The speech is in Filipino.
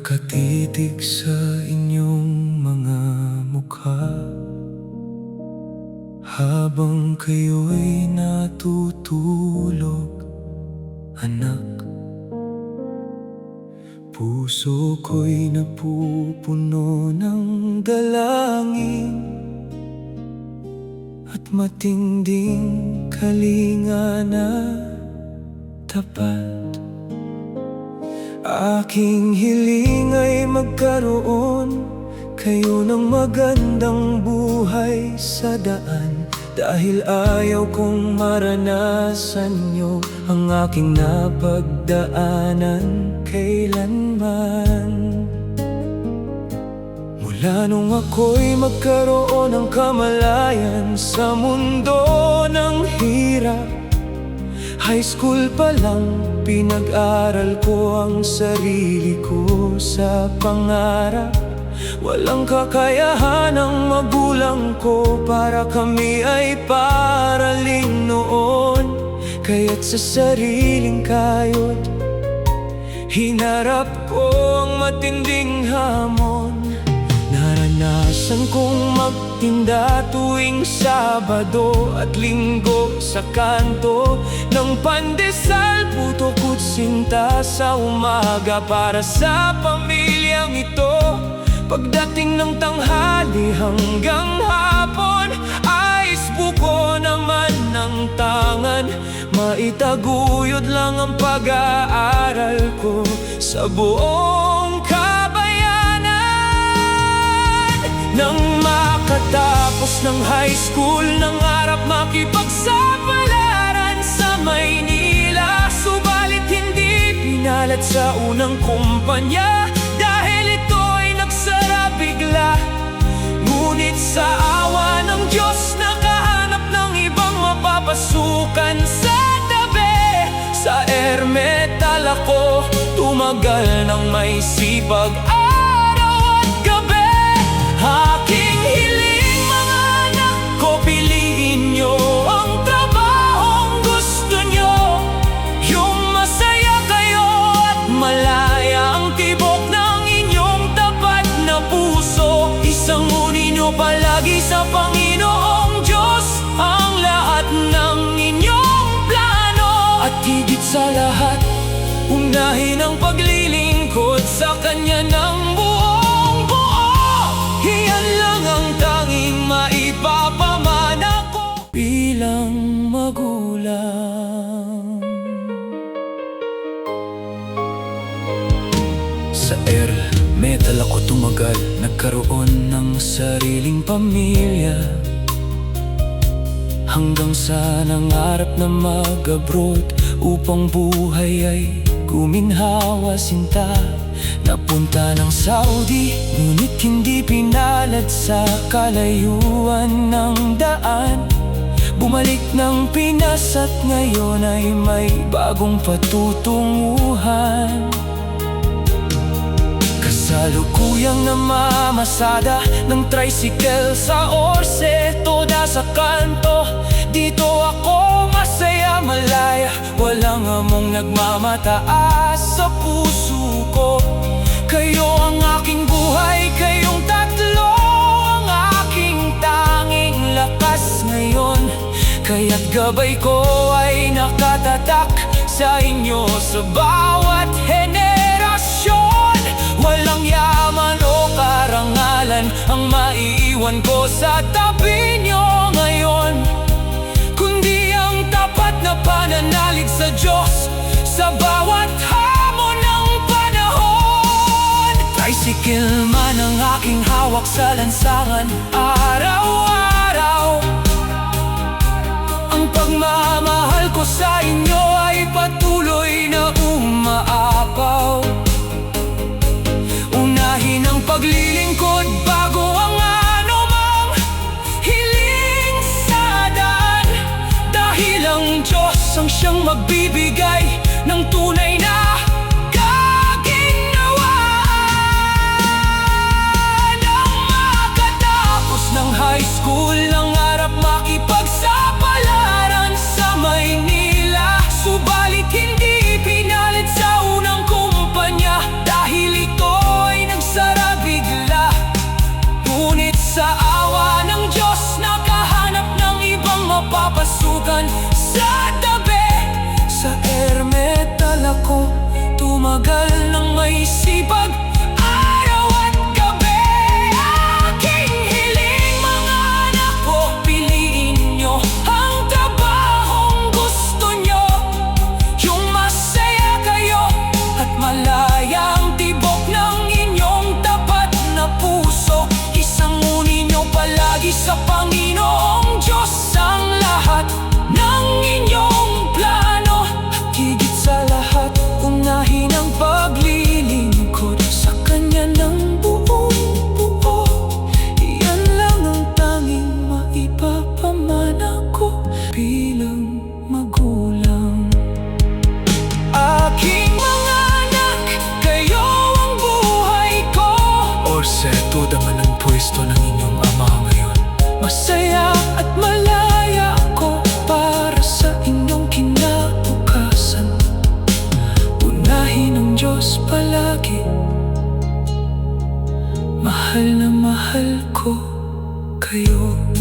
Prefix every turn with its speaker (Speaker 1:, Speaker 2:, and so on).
Speaker 1: nakatitig sa inyong mga mukha habang kayo'y natutulog, anak. Puso ko'y napupuno ng dalangin at matinding kalinga na tapat. Aking hiling ay magkaroon kayo ng magandang buhay sa daan, dahil ayaw kong maranasan nyo ang aking napagdaanan kailanman. Mula nung ako'y magkaroon ng kamalayan sa mundo ng hirap, high school pa lang pinag-aral ko ang sarili ko sa pangarap. Walang kakayahan ng magulang ko para kami ay paaralin noon, kaya't sa sariling kayod hinarap ko ang matinding hamon. Naranasan kong magtinda tuwing Sabado at Linggo sa kanto ng pandesal, puto kutsinta sa umaga para sa pamilyang ito. Pagdating ng tanghali hanggang hapon, ayos buko naman ng tangan, maitaguyod lang ang pag-aaral ko sa buong kabayanan. Nang makatapos ng high school, nangarap makipagsapalaran sa Maynila, subalit hindi pinalat sa unang kumpanya dahil ito'y nagsara bigla. Ngunit sa awa ng Diyos, nakahanap ng ibang mapapasukan sa tabi. Sa Ermetal ako tumagal ng may sipag, araw at gabi. Aking hiling mga anak ko, piliin nyo ang trabahong gusto nyo, yung masaya kayo at malaya ang tibok ng inyong tapat na puso. Isangunin nyo palagi sa Panginoong Diyos ang lahat ng inyong plano, at higit sa lahat, unahin ang paglilingkod sa Kanya ng buong buo. Iyan lang ang tanging maipapamana ko bilang magulang. Sa Ermetal ako tumagal, nagkaroon ng sariling pamilya, hanggang sa nangarap na mag-abroad upang buhay ay guminhawa sinta. Napunta ng Saudi, ngunit hindi pinalad sa kalayuan ng daan. Bumalik ng Pinas at ngayon ay may bagong patutunguhan. Kasalukuyang namamasada ng tricycle sa Orse, toda sa kanto. Dito ako masaya, malaya, walang among nagmamataas sa puso ko. Kayo ang aking buhay, kayong tatlo ang aking tanging lakas ngayon. Kaya't gabay ko ay nakatatak sa inyo sa bawat henerasyon. Walang yaman o karangalan ang maiiwan ko sa tabi nyo ngayon, kundi ang tapat na pananalig sa Diyos sa bawat hamon ng panahon. Tricycle man ang aking hawak sa lansangan, araw-araw ang pagmamahal ko sa inyo ay patuloy na umaapaw. Unahin ang paglilingkod bago ang anumang hiling sa daan, dahil ang Diyos ang siyang magbibigay ng tunay na kaginhawaan. Nang makatapos ng high school, nangarap makipagsapalaran sa Maynila, na at malaya ko para sa inyong kinabukasan. Unahin ang Diyos palagi. Mahal na mahal ko kayo.